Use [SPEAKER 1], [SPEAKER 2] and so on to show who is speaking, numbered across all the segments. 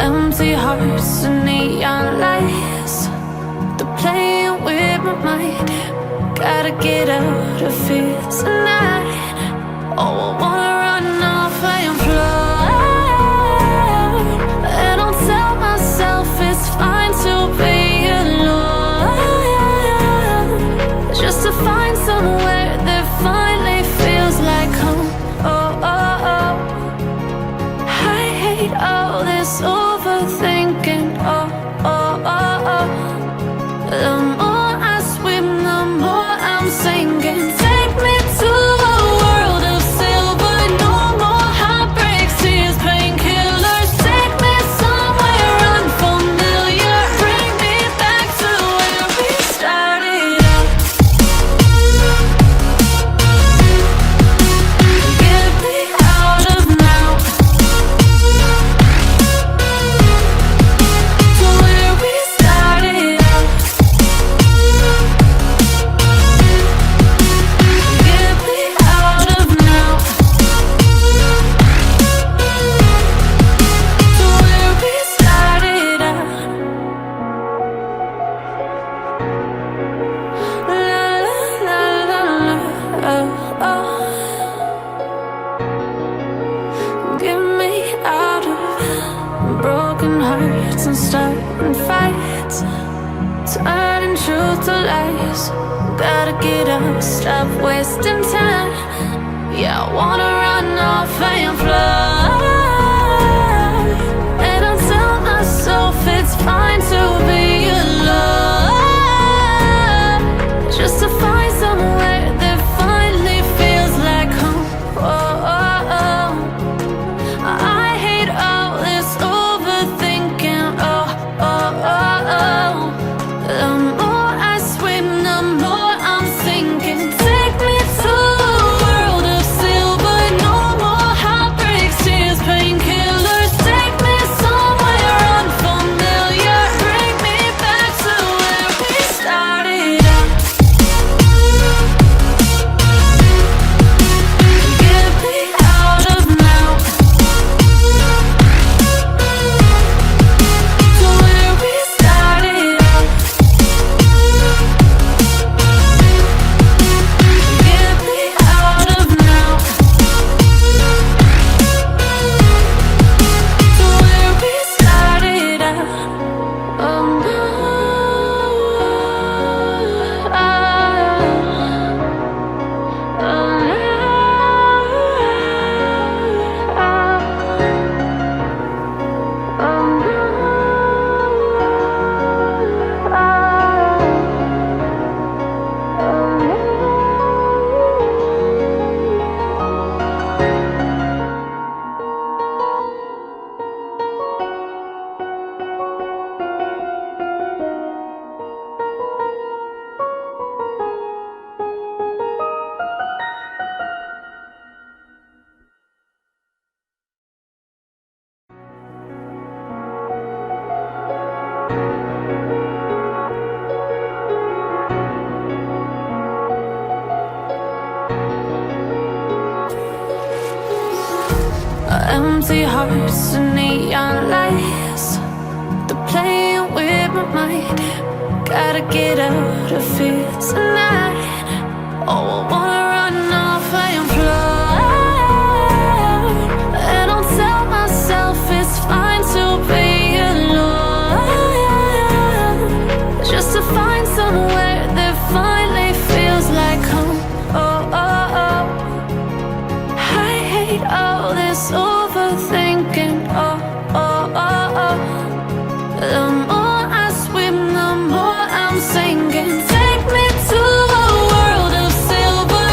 [SPEAKER 1] Empty hearts and neon lights, they're playing with my mind. Gotta get out of here tonight. Oh, I wanna run off and fly, and I'll tell myself it's fine to be alone, just to find somewhere that finally feels like home. Oh, oh, oh. I hate all this overthinking. Oh, oh, oh, oh. The more I swim, the more I'm sinking. Take me to a world of silver, no more heartbreaks, tears, painkillers. Take me somewhere unfamiliar, bring me back to where we started out. Get me out of now, to where we started out. Get me out of now, to where we started out. La la la la, oh, oh. Get me out of broken hearts and starting fights, turning truth to lies. Gotta get up, stop wasting time. Yeah, I wanna run off and fly, and I'll tell myself it's fine to be alone, just to find somewhere that finally feels like home. Oh, oh, oh. I hate all this overthinking. Oh, oh, oh, oh. The more I swim, the more I'm sinking. Take me to a world of silver, no more heartbreaks, tears, painkillers. Take me somewhere unfamiliar, bring me back to where we started out. Get me out of now, to where we started out. Get me out of now, to where we started out. Oh no, empty hearts and neon lights, they're playing with my mind. Gotta get out of here tonight. Oh, I wanna run off and fly, and I'll tell myself it's fine to be alone, just to find somewhere that finally feels like home. Oh, oh, oh. I hate all this overthinking. Oh, oh, oh, oh. The more I swim, the more I'm sinking. Take me to a world of silver,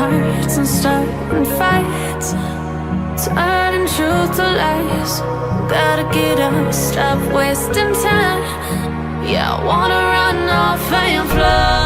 [SPEAKER 1] hearts and starting fights, turning truth to lies. Gotta get up, stop wasting time. Yeah, I wanna run off and fly.